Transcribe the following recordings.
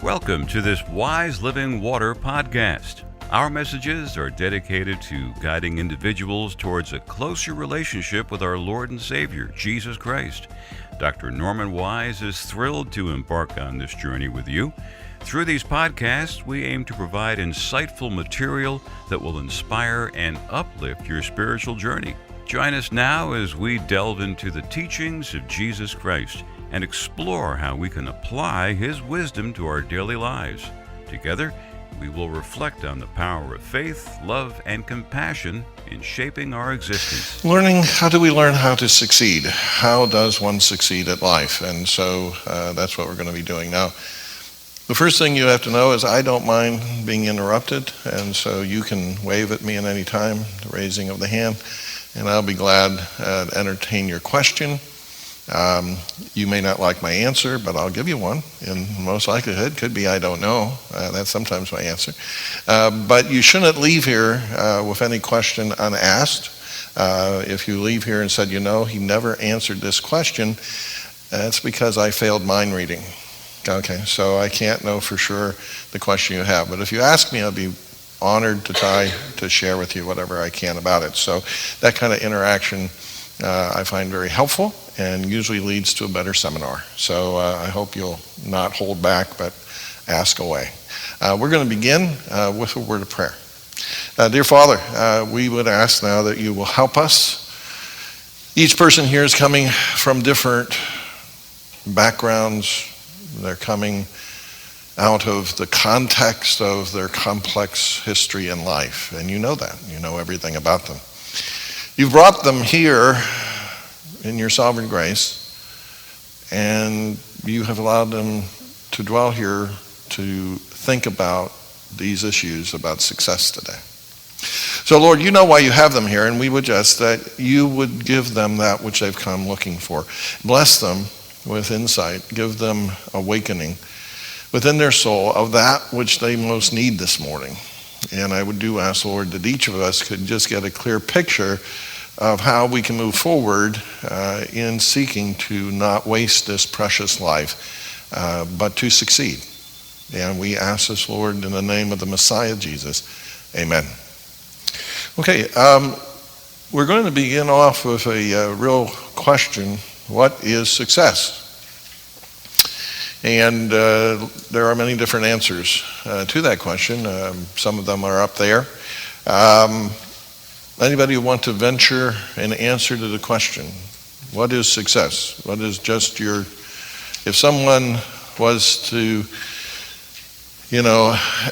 Welcome to this Wise Living Water podcast. Our messages are dedicated to guiding individuals towards a closer relationship with our Lord and Savior, Jesus Christ. Dr. Norman Wise is thrilled to embark on this journey with you. Through these podcasts, we aim to provide insightful material that will inspire and uplift your spiritual journey. Join us now as we delve into the teachings of Jesus Christ and explore how we can apply His wisdom to our daily lives. Together, we will reflect on the power of faith, love, and compassion in shaping our existence. How do we learn how to succeed? How does one succeed at life? And so that's what we're going to be doing now. The first thing you have to know is I don't mind being interrupted, and so you can wave at me at any time, the raising of the hand, and I'll be glad to entertain your question. You may not like my answer, but I'll give you one. In most likelihood, could be I don't know. That's sometimes my answer. But you shouldn't leave here with any question unasked. If you leave here and said, he never answered this question, that's because I failed mind reading. Okay, so I can't know for sure the question you have. But if you ask me, I'll be honored to try to share with you whatever I can about it. So that kind of interaction I find very helpful and usually leads to a better seminar. So I hope you'll not hold back, but ask away. We're going to begin with a word of prayer. Dear Father, we would ask now that you will help us. Each person here is coming from different backgrounds. They're coming out of the context of their complex history in life, and you know that. You know everything about them. You've brought them here in your sovereign grace, and you have allowed them to dwell here to think about these issues about success today. So Lord, you know why you have them here, and we would ask that you would give them that which they've come looking for. Bless them with insight, give them awakening within their soul of that which they most need this morning. And I would ask, Lord, that each of us could just get a clear picture of how we can move forward in seeking to not waste this precious life, but to succeed. And we ask this, Lord, in the name of the Messiah, Jesus. Amen. Okay, we're going to begin off with a real question. What is success? And there are many different answers to that question. Some of them are up there. Anybody want to venture an answer to the question? What is success? What is just if someone was to,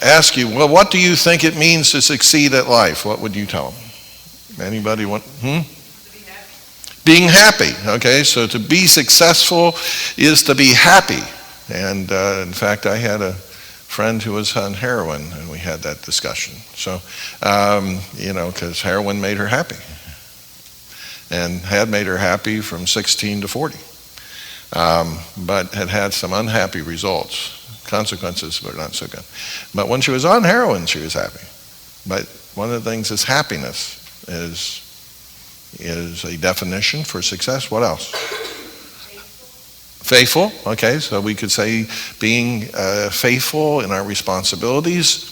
ask you, well, what do you think it means to succeed at life? What would you tell them? Anybody want? Being happy. Okay, so to be successful is to be happy. And in fact, I had a friend who was on heroin, and we had that discussion. So, because heroin made her happy, and had made her happy from 16 to 40, but had some unhappy consequences were not so good. But when she was on heroin, she was happy. But one of the things is happiness is a definition for success. What else? Faithful. Okay, so we could say being faithful in our responsibilities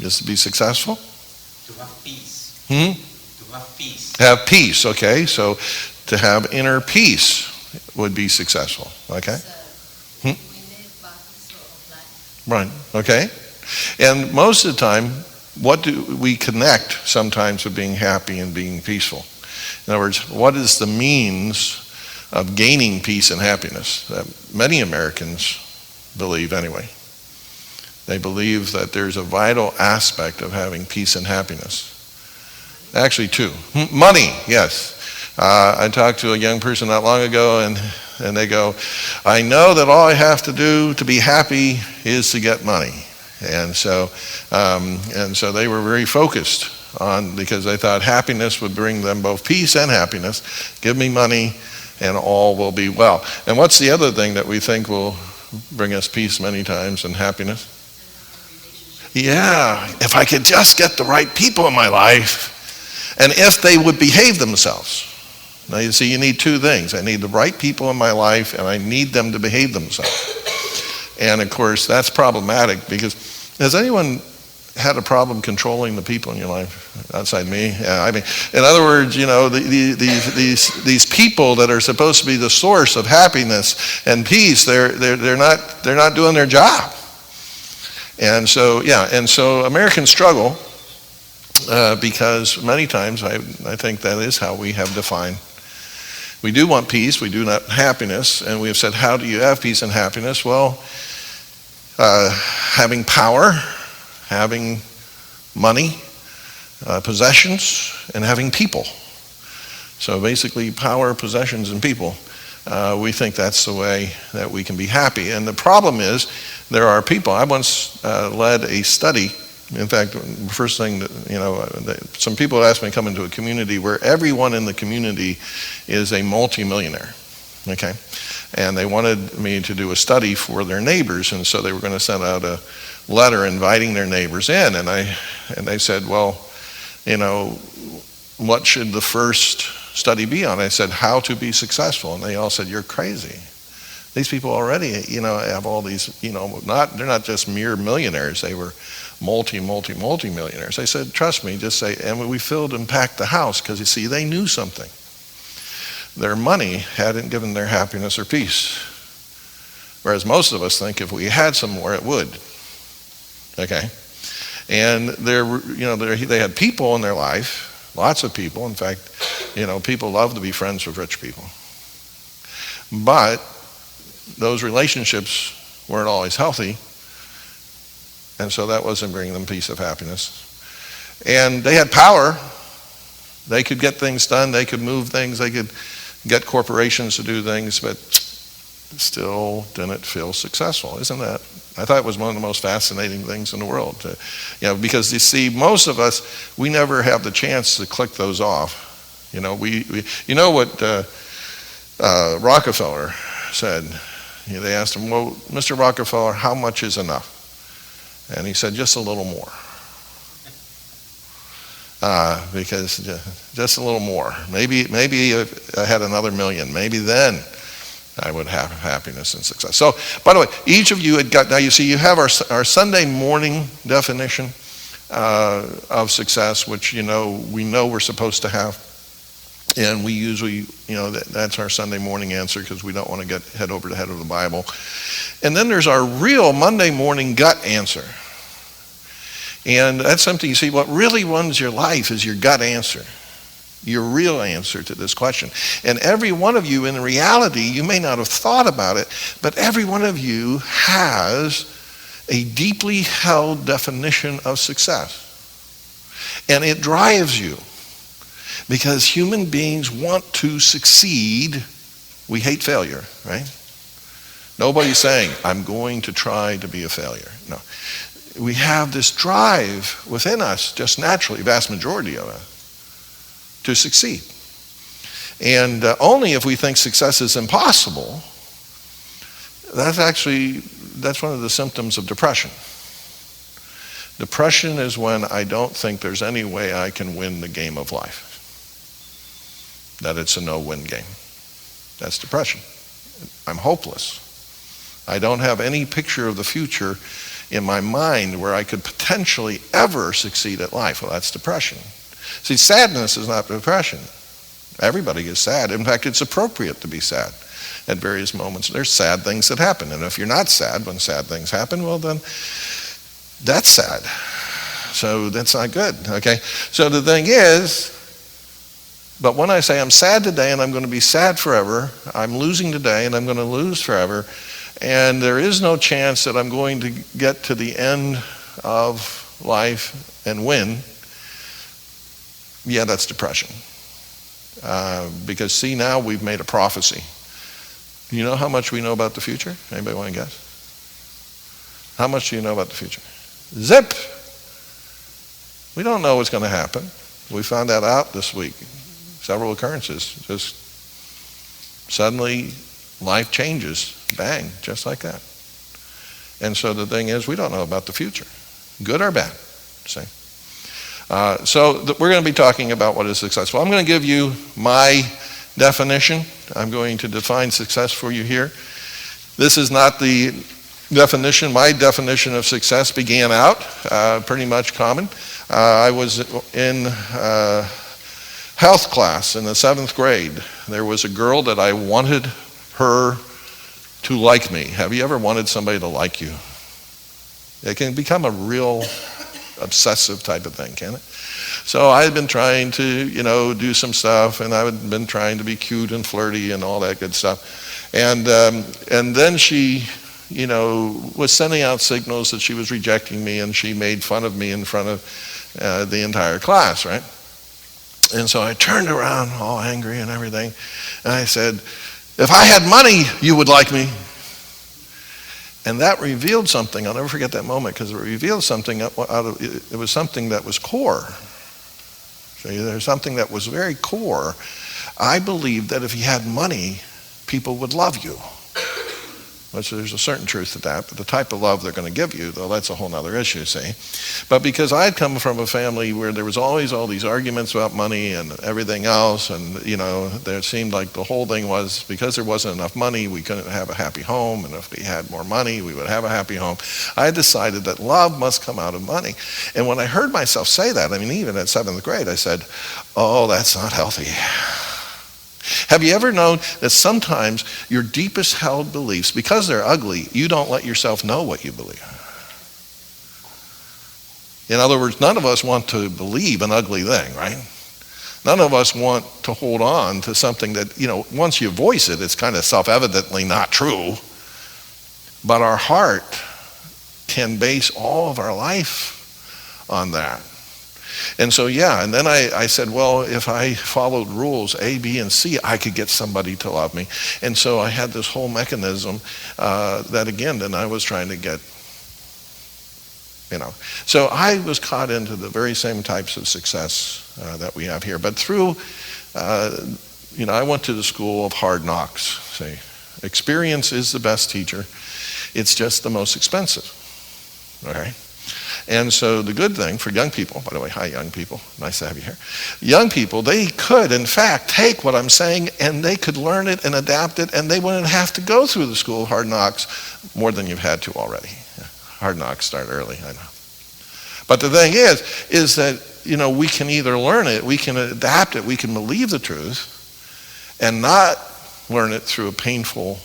is to be successful. To have peace. To have peace. Have peace. Okay, so to have inner peace would be successful. Okay. Right. Okay. And most of the time, what do we connect sometimes with being happy and being peaceful? In other words, what is the means of gaining peace and happiness? Many Americans believe anyway. They believe that there's a vital aspect of having peace and happiness. Actually, two. Money, yes. I talked to a young person not long ago, and they go, I know that all I have to do to be happy is to get money. And so they were very focused on, because they thought happiness would bring them both peace and happiness. Give me money, and all will be well. And what's the other thing that we think will bring us peace many times and happiness? Yeah, if I could just get the right people in my life, and if they would behave themselves. Now you see, you need two things. I need the right people in my life, and I need them to behave themselves. And of course, that's problematic because has anyone had a problem controlling the people in your life outside me? Yeah, I mean, in other words, these people that are supposed to be the source of happiness and peace, they're not doing their job. And so Americans struggle because many times I think that is how we have defined. We do want peace, we do not happiness, and we have said, how do you have peace and happiness? Well, having power, having money, possessions, and having people. So basically power, possessions, and people. We think that's the way that we can be happy. And the problem is there are people. I once led a study. In fact, the first thing that, some people asked me to come into a community where everyone in the community is a multimillionaire. Okay? And they wanted me to do a study for their neighbors, and so they were going to send out a letter inviting their neighbors in. And they said, well, what should the first study be on? I said, how to be successful. And they all said, you're crazy. These people already, have all these, they're not just mere millionaires. They were multi-millionaires. I said, trust me, just say, and we filled and packed the house because, you see, they knew something. Their money hadn't given their happiness or peace. Whereas most of us think if we had some more, it would. Okay? And they had people in their life, lots of people. In fact, people love to be friends with rich people. But those relationships weren't always healthy. And so that wasn't bringing them peace of happiness. And they had power. They could get things done. They could move things. They could get corporations to do things, but still didn't feel successful. Isn't that? I thought it was one of the most fascinating things in the world. Because you see, most of us, we never have the chance to click those off. What Rockefeller said. They asked him, well, Mr. Rockefeller, how much is enough? And he said, just a little more. Because just a little more. Maybe if I had another million, maybe then I would have happiness and success. So, by the way, each of you had got, now you see, you have our Sunday morning definition of success, which we know we're supposed to have. And we usually, that's our Sunday morning answer because we don't want to get head over the head of the Bible. And then there's our real Monday morning gut answer. And that's something, you see, what really runs your life is your gut answer, your real answer to this question. And every one of you, in reality, you may not have thought about it, but every one of you has a deeply held definition of success. And it drives you. Because human beings want to succeed. We hate failure, right? Nobody's saying, I'm going to try to be a failure. No. We have this drive within us, just naturally, vast majority of us, to succeed. And only if we think success is impossible, that's one of the symptoms of depression. Depression is when I don't think there's any way I can win the game of life. That it's a no-win game. That's depression. I'm hopeless. I don't have any picture of the future in my mind where I could potentially ever succeed at life. Well, that's depression. See, sadness is not depression. Everybody is sad. In fact, it's appropriate to be sad at various moments. There's sad things that happen. And if you're not sad when sad things happen, well then, that's sad. So that's not good, okay? So the thing is, but when I say I'm sad today and I'm going to be sad forever, I'm losing today and I'm going to lose forever, and there is no chance that I'm going to get to the end of life and win, yeah, that's depression. Because see, now we've made a prophecy. You know how much we know about the future? Anybody want to guess? How much do you know about the future? Zip! We don't know what's going to happen. We found that out this week. Several occurrences. Just suddenly life changes. Bang, just like that. And so the thing is, we don't know about the future. Good or bad. See? We're going to be talking about what is successful. I'm going to give you my definition. I'm going to define success for you here. This is not the definition, my definition of success began out pretty much common. I was in health class in the 7th grade. There was a girl that I wanted her to like me. Have you ever wanted somebody to like you? It can become a real obsessive type of thing, can't it? So I had been trying to, do some stuff, and I had been trying to be cute and flirty and all that good stuff. And then she, was sending out signals that she was rejecting me, and she made fun of me in front of the entire class, right? And so I turned around all angry and everything, and I said, if I had money, you would like me. And that revealed something. I'll never forget that moment, because it revealed something it was something that was core. See, there's something that was very core. I believed that if you had money, people would love you. Which there's a certain truth to that, but the type of love they're going to give you, though, that's a whole other issue, see. But because I had come from a family where there was always all these arguments about money and everything else, and, there seemed like the whole thing was because there wasn't enough money, we couldn't have a happy home, and if we had more money, we would have a happy home. I decided that love must come out of money. And when I heard myself say that, even at 7th grade, I said, oh, that's not healthy. Have you ever known that sometimes your deepest held beliefs, because they're ugly, you don't let yourself know what you believe? In other words, none of us want to believe an ugly thing, right? None of us want to hold on to something that, once you voice it, it's kind of self-evidently not true. But our heart can base all of our life on that. And so, and then I said, well, if I followed rules A, B, and C, I could get somebody to love me. And so I had this whole mechanism that, again, then I was trying to get, So I was caught into the very same types of success that we have here. But through, I went to the school of hard knocks. See, experience is the best teacher. It's just the most expensive, okay? And so the good thing for young people, by the way, hi young people, nice to have you here. Young people, they could in fact take what I'm saying and they could learn it and adapt it, and they wouldn't have to go through the school of hard knocks more than you've had to already. Hard knocks start early, I know. But the thing is that, we can either learn it, we can adapt it, we can believe the truth and not learn it through a painful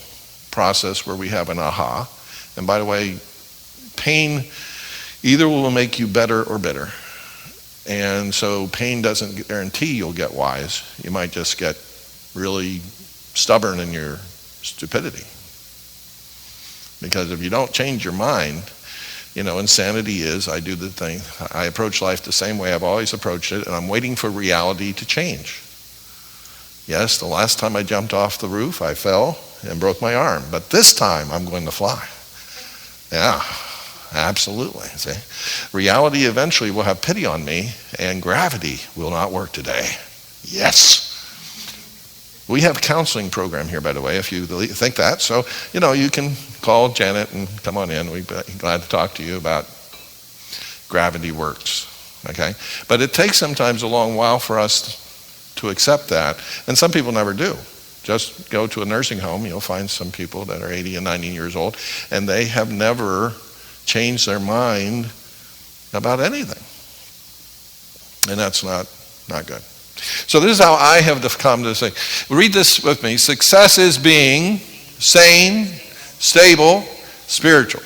process where we have an aha. And by the way, pain either will make you better or bitter. And so pain doesn't guarantee you'll get wise. You might just get really stubborn in your stupidity. Because if you don't change your mind, insanity is, I do the thing, I approach life the same way I've always approached it, and I'm waiting for reality to change. Yes, the last time I jumped off the roof, I fell and broke my arm. But this time, I'm going to fly. Yeah. Absolutely. See? Reality eventually will have pity on me, and gravity will not work today. Yes. We have a counseling program here, by the way, if you think that. So, you can call Janet and come on in. We'd be glad to talk to you about gravity works. Okay? But it takes sometimes a long while for us to accept that, and some people never do. Just go to a nursing home, you'll find some people that are 80 and 90 years old, and they have never change their mind about anything. And that's not good. So this is how I have come to say, read this with me. Success is being sane, stable, spiritual.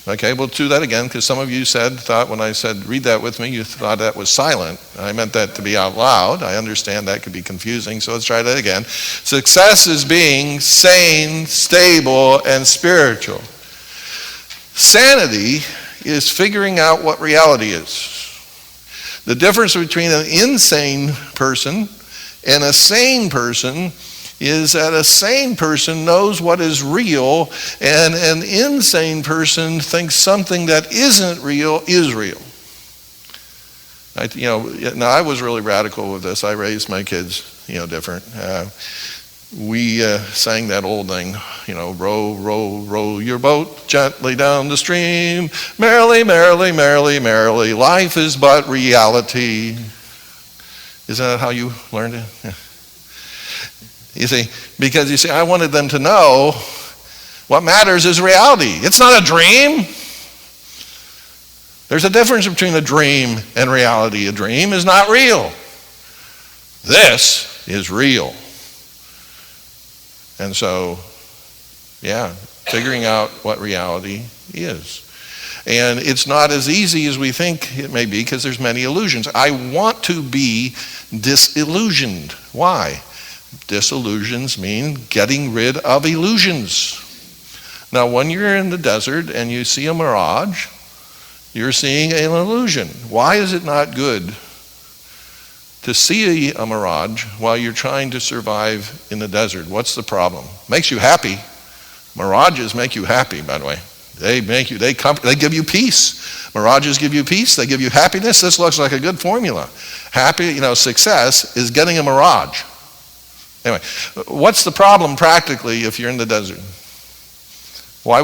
Okay, we'll do that again, because some of you thought when I said read that with me, you thought that was silent. I meant that to be out loud. I understand that could be confusing, so let's try that again. Success is being sane, stable, and spiritual. Sanity is figuring out what reality is. The difference between an insane person and a sane person is that a sane person knows what is real, and an insane person thinks something that isn't real is real. Now I was really radical with this. I raised my kids, different. We sang that old thing, row, row, row your boat gently down the stream. Merrily, merrily, merrily, merrily, life is but reality. Isn't that how you learned it? Yeah. You see, because I wanted them to know What matters is reality. It's not a dream. There's a difference between a dream and reality. A dream is not real. This is real. And so, figuring out what reality is. And it's not as easy as we think it may be because there's many illusions. I want to be disillusioned. Why? Disillusions mean getting rid of illusions. Now, when you're in the desert and you see a mirage, you're seeing an illusion. Why is it not good to see a mirage while you're trying to survive in the desert? What's the problem? Makes you happy. Mirages make you happy, by the way. They give you peace. Mirages give you peace. They give you happiness. This looks like a good formula. Success is getting a mirage. Anyway, what's the problem practically if you're in the desert? Why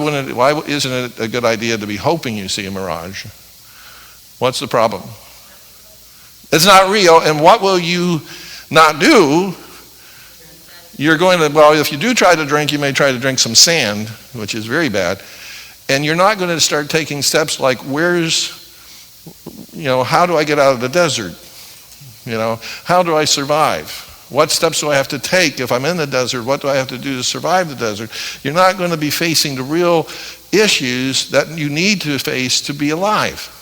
isn't it a good idea to be hoping you see a mirage? What's the problem? It's not real, and what will you not do? You're going to, if you do try to drink, you may try to drink some sand, which is very bad, and you're not going to start taking steps like, how do I get out of the desert? How do I survive? What steps do I have to take if I'm in the desert? What do I have to do to survive the desert? You're not going to be facing the real issues that you need to face to be alive.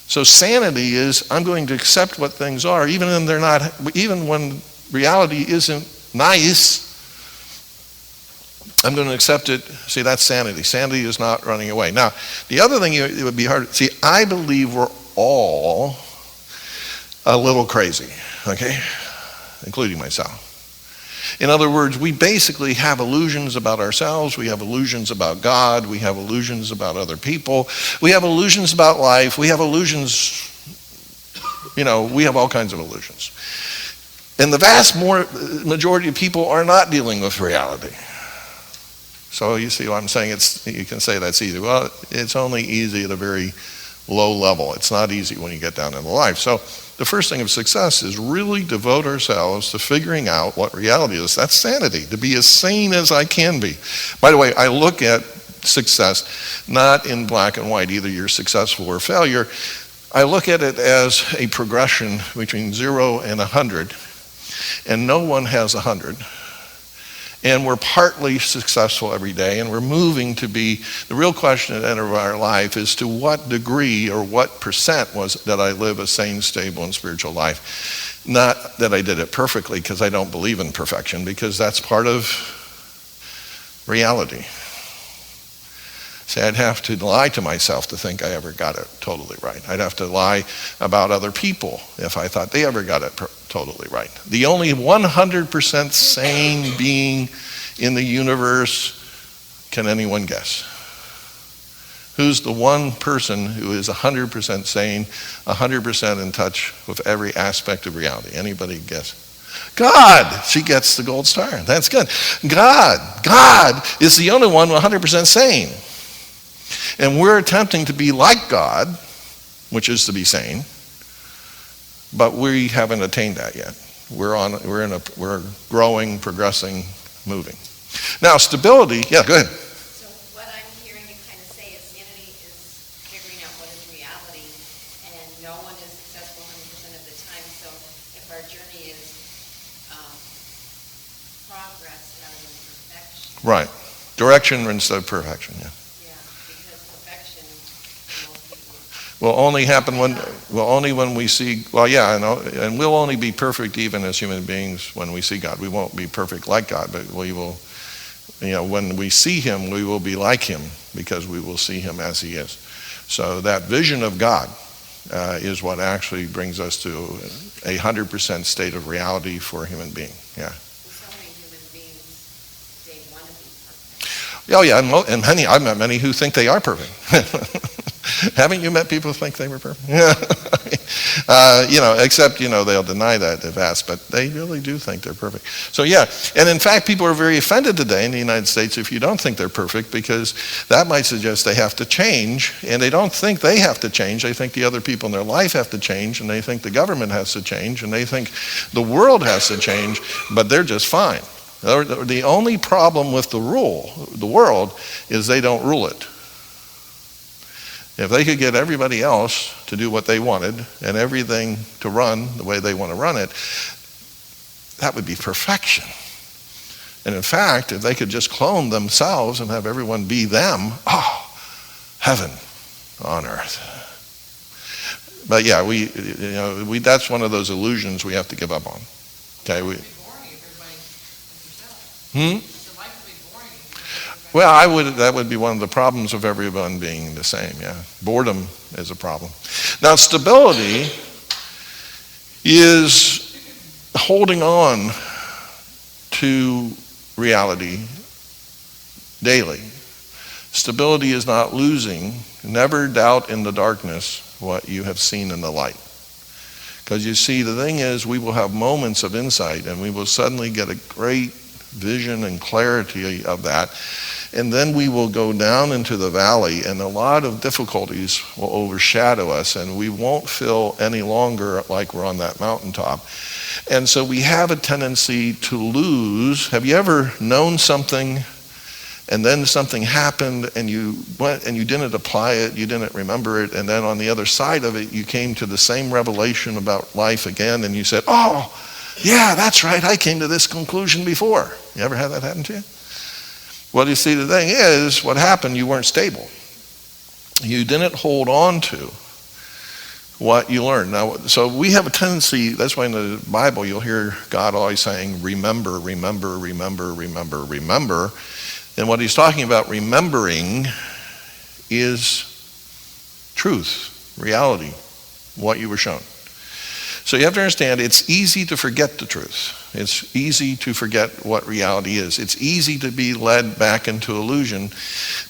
So sanity is, I'm going to accept what things are, even when reality isn't nice. I'm going to accept it. See, that's sanity. Sanity is not running away. Now, the other thing, it would be hard. See, I believe we're all a little crazy, okay? Including myself. In other words, we basically have illusions about ourselves. We have illusions about God. We have illusions about other people. We have illusions about life. We have illusions, we have all kinds of illusions. And the vast majority of people are not dealing with reality. So you see what I'm saying? You can say that's easy. Well, it's only easy at a very low level. It's not easy when you get down into life. So the first thing of success is really devote ourselves to figuring out what reality is. That's sanity, to be as sane as I can be. By the way, I look at success not in black and white, either you're successful or failure. I look at it as a progression between 0 and 100, and no one has 100. And we're partly successful every day, and we're moving to be, the real question at the end of our life is to what degree or what percent was that I live a sane, stable, and spiritual life. Not that I did it perfectly, because I don't believe in perfection, because that's part of reality. See, I'd have to lie to myself to think I ever got it totally right. I'd have to lie about other people if I thought they ever got it totally right. The only 100% sane being in the universe, can anyone guess? Who's the one person who is 100% sane, 100% in touch with every aspect of reality? Anybody guess? God. She gets the gold star. That's good. God is the only one 100% sane. And we're attempting to be like God, which is to be sane, but we haven't attained that yet. We're growing, progressing, moving. Now, stability, yeah, go ahead. So what I'm hearing you kind of say is sanity is figuring out what is reality, and no one is successful 100% of the time. So if our journey is progress rather than perfection. Right. Direction instead of perfection, yeah. Will only happen when we see, and we'll only be perfect even as human beings when we see God. We won't be perfect like God, but we will, when we see him, we will be like him because we will see him as he is. So that vision of God is what actually brings us to 100% state of reality for a human being, yeah. So many human beings, they want to be perfect. Oh yeah, and I've met many who think they are perfect. Haven't you met people who think they were perfect? Yeah. Except, they'll deny that if asked, but they really do think they're perfect. So yeah, and in fact, people are very offended today in the United States if you don't think they're perfect, because that might suggest they have to change, and they don't think they have to change. They think the other people in their life have to change, and they think the government has to change, and they think the world has to change, but they're just fine. The only problem with the world, is they don't rule it. If they could get everybody else to do what they wanted and everything to run the way they want to run it, that would be perfection. And in fact, if they could just clone themselves and have everyone be them, heaven on earth. But yeah, that's one of those illusions we have to give up on. Okay, Well, that would be one of the problems of everyone being the same, yeah. Boredom is a problem. Now, stability is holding on to reality daily. Stability is not losing. Never doubt in the darkness what you have seen in the light. Because you see, the thing is, we will have moments of insight and we will suddenly get a great vision and clarity of that. And then we will go down into the valley and a lot of difficulties will overshadow us and we won't feel any longer like we're on that mountaintop. And so we have a tendency to lose. Have you ever known something and then something happened and you went and you didn't apply it, you didn't remember it, and then on the other side of it you came to the same revelation about life again and you said, oh, yeah, that's right, I came to this conclusion before. You ever had that happen to you? Well, you see, the thing is, what happened, you weren't stable. You didn't hold on to what you learned. Now, so we have a tendency, that's why in the Bible you'll hear God always saying, remember, remember, remember, remember, remember. And what he's talking about remembering is truth, reality, what you were shown. So you have to understand, it's easy to forget the truth. It's easy to forget what reality is. It's easy to be led back into illusion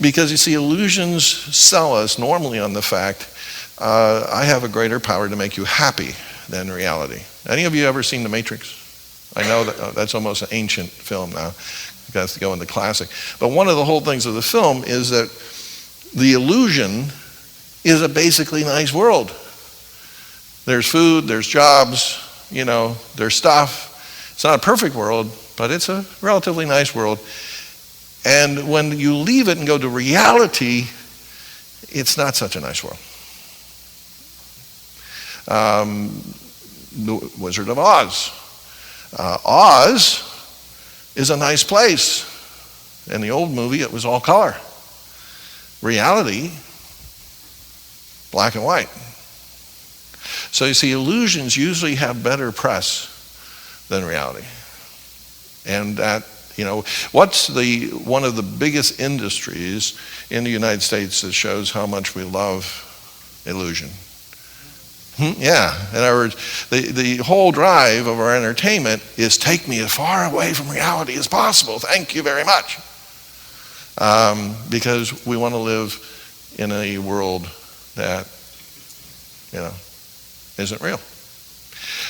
because, you see, illusions sell us normally on the fact, I have a greater power to make you happy than reality. Any of you ever seen The Matrix? I know that's almost an ancient film now. You have to go into classic. But one of the whole things of the film is that the illusion is a basically nice world. There's food, there's jobs, there's stuff. It's not a perfect world, but it's a relatively nice world. And when you leave it and go to reality, it's not such a nice world. The Wizard of Oz. Oz is a nice place. In the old movie, it was all color. Reality, black and white. So you see, illusions usually have better press than reality. And that, what's one of the biggest industries in the United States that shows how much we love illusion? Yeah, in other words, the whole drive of our entertainment is take me as far away from reality as possible. Thank you very much. Because we want to live in a world that, isn't real.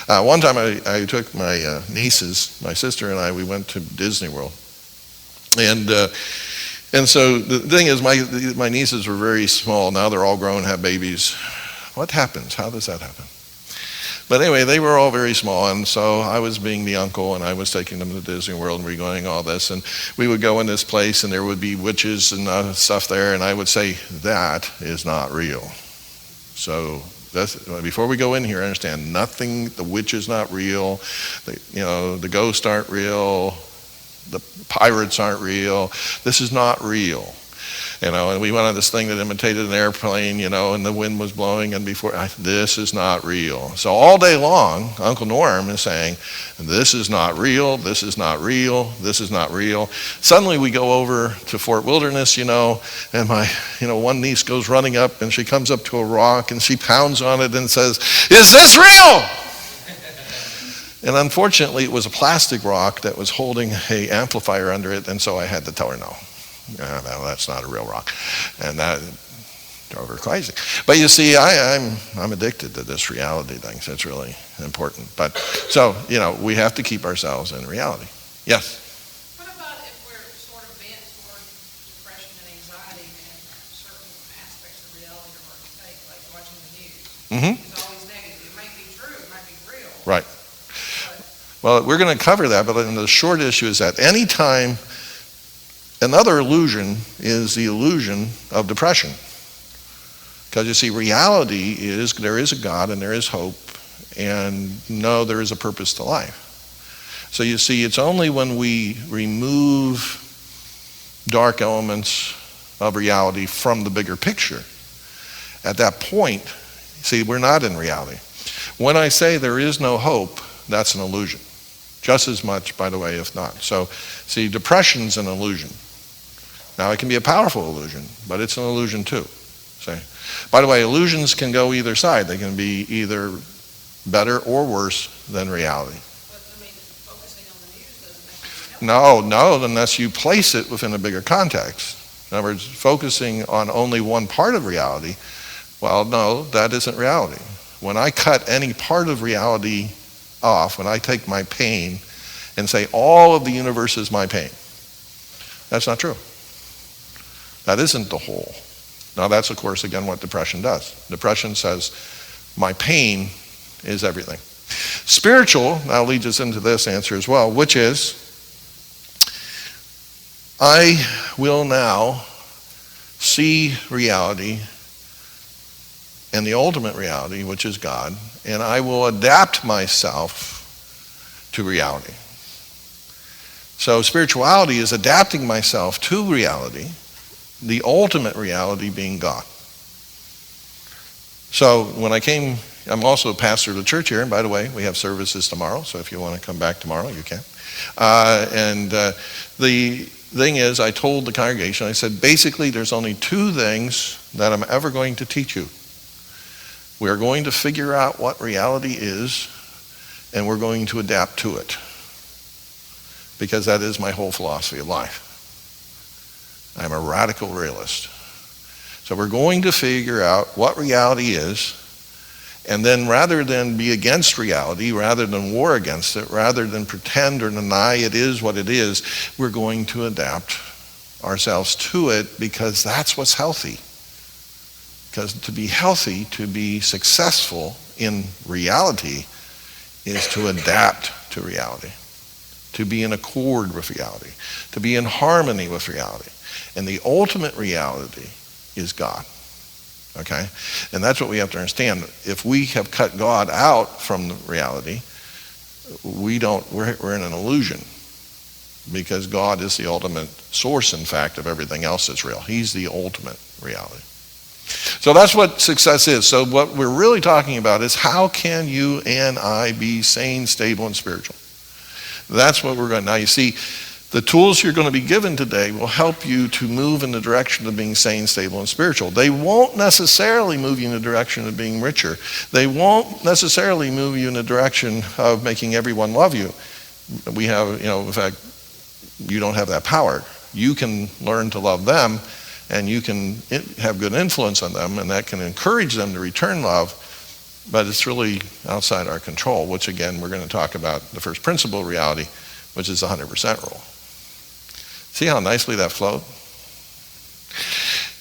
One time I took my nieces, my sister and I, we went to Disney World. And so the thing is, my nieces were very small. Now they're all grown, have babies. What happens? How does that happen? But anyway, they were all very small, and so I was being the uncle, and I was taking them to Disney World, and we were going all this, and we would go in this place, and there would be witches and stuff there, and I would say, that is not real. So before we go in here, understand, the witch is not real, the ghosts aren't real, the pirates aren't real, this is not real. And we went on this thing that imitated an airplane, and the wind was blowing, and this is not real. So all day long, Uncle Norm is saying, this is not real, this is not real, this is not real. Suddenly we go over to Fort Wilderness, and my, one niece goes running up, and she comes up to a rock, and she pounds on it and says, is this real? And unfortunately, it was a plastic rock that was holding an amplifier under it, and so I had to tell her no. No, that's not a real rock. And that drove her crazy. But you see, I'm addicted to this reality thing, so it's really important. But so, we have to keep ourselves in reality. Yes? What about if we're sort of bent toward depression and anxiety and certain aspects of reality are hard to take, like watching the news? Mm-hmm. It's always negative. It might be true, it might be real. Right. Well, we're going to cover that, but the short issue is that any time, another illusion is the illusion of depression. Because you see, reality is there is a God and there is hope, and no, there is a purpose to life. So you see, it's only when we remove dark elements of reality from the bigger picture, at that point, see, we're not in reality. When I say there is no hope, that's an illusion. Just as much, by the way, if not. So, see, depression's an illusion. Now, it can be a powerful illusion, but it's an illusion too. See? By the way, illusions can go either side. They can be either better or worse than reality. But, I mean, focusing on the news doesn't make you No, unless you place it within a bigger context. In other words, focusing on only one part of reality, well, no, that isn't reality. When I cut any part of reality off, when I take my pain and say all of the universe is my pain, that's not true. That isn't the whole. Now that's, of course, again, what depression does. Depression says, my pain is everything. Spiritual now leads us into this answer as well, which is, I will now see reality and the ultimate reality, which is God, and I will adapt myself to reality. So spirituality is adapting myself to reality, the ultimate reality being God. So when I came, I'm also a pastor of the church here, and by the way, we have services tomorrow, so if you want to come back tomorrow, you can. The thing is, I told the congregation, I said, basically there's only two things that I'm ever going to teach you. We are going to figure out what reality is, and we're going to adapt to it. Because that is my whole philosophy of life. I'm a radical realist. So we're going to figure out what reality is, and then rather than be against reality, rather than war against it, rather than pretend or deny it is what it is, we're going to adapt ourselves to it, because that's what's healthy. Because to be healthy, to be successful in reality, is to adapt to reality, to be in accord with reality, to be in harmony with reality. And the ultimate reality is God. Okay? And that's what we have to understand. If we have cut God out from the reality, we're in an illusion, because God is the ultimate source, in fact, of everything else that's real. He's the ultimate reality. So that's what success is. So what we're really talking about is, how can you and I be sane, stable, and spiritual? That's what we're going to. Now you see, the tools you're going to be given today will help you to move in the direction of being sane, stable, and spiritual. They won't necessarily move you in the direction of being richer. They won't necessarily move you in the direction of making everyone love you. We have, in fact, you don't have that power. You can learn to love them, and you can have good influence on them, and that can encourage them to return love, but it's really outside our control, which again, we're going to talk about the first principle of reality, which is the 100% rule. See how nicely that flowed?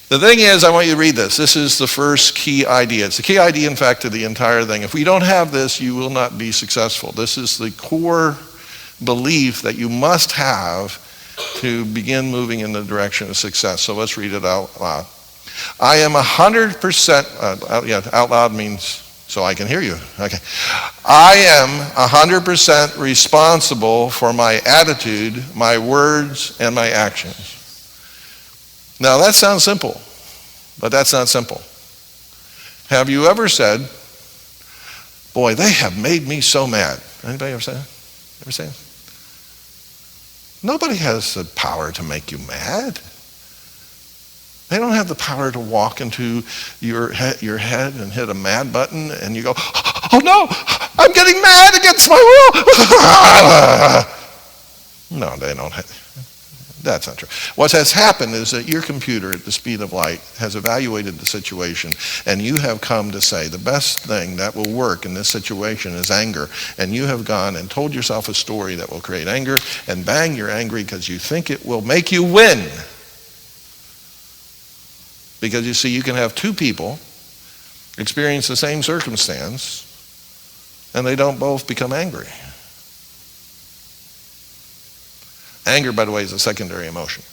The thing is, I want you to read this. This is the first key idea. It's the key idea, in fact, to the entire thing. If we don't have this, you will not be successful. This is the core belief that you must have to begin moving in the direction of success. So let's read it out loud. I am 100%, out loud means so I can hear you. Okay. I am 100% responsible for my attitude, my words, and my actions. Now that sounds simple, but that's not simple. Have you ever said, boy, they have made me so mad? Anybody ever say that? Ever say that? Nobody has the power to make you mad. They don't have the power to walk into your head and hit a mad button and you go, oh no, I'm getting mad against my will. No, they don't have. That's not true. What has happened is that your computer at the speed of light has evaluated the situation, and you have come to say the best thing that will work in this situation is anger. And you have gone and told yourself a story that will create anger, and bang, you're angry because you think it will make you win. Because you see, you can have two people experience the same circumstance, and they don't both become angry. Anger, by the way, is a secondary emotion.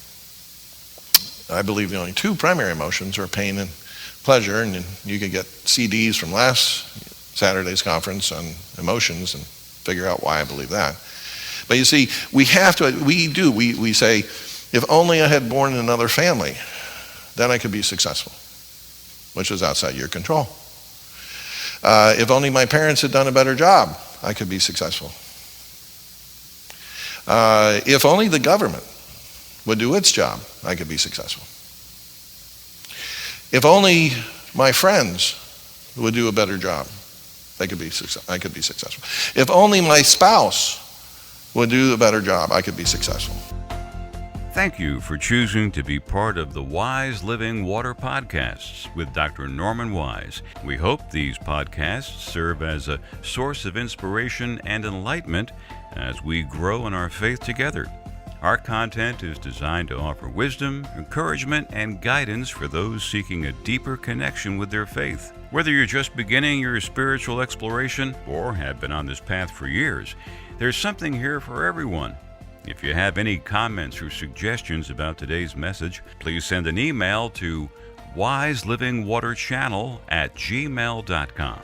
I believe the only two primary emotions are pain and pleasure, and you can get CDs from last Saturday's conference on emotions and figure out why I believe that. But you see, we say, if only I had born in another family, then I could be successful, which is outside your control. If only my parents had done a better job, I could be successful. If only the government would do its job, I could be successful. If only my friends would do a better job, I could be successful. If only my spouse would do a better job, I could be successful. Thank you for choosing to be part of the Wise Living Water podcasts with Dr. Norman Wise. We hope these podcasts serve as a source of inspiration and enlightenment as we grow in our faith together. Our content is designed to offer wisdom, encouragement, and guidance for those seeking a deeper connection with their faith. Whether you're just beginning your spiritual exploration or have been on this path for years, there's something here for everyone. If you have any comments or suggestions about today's message, please send an email to wiselivingwaterchannel@gmail.com.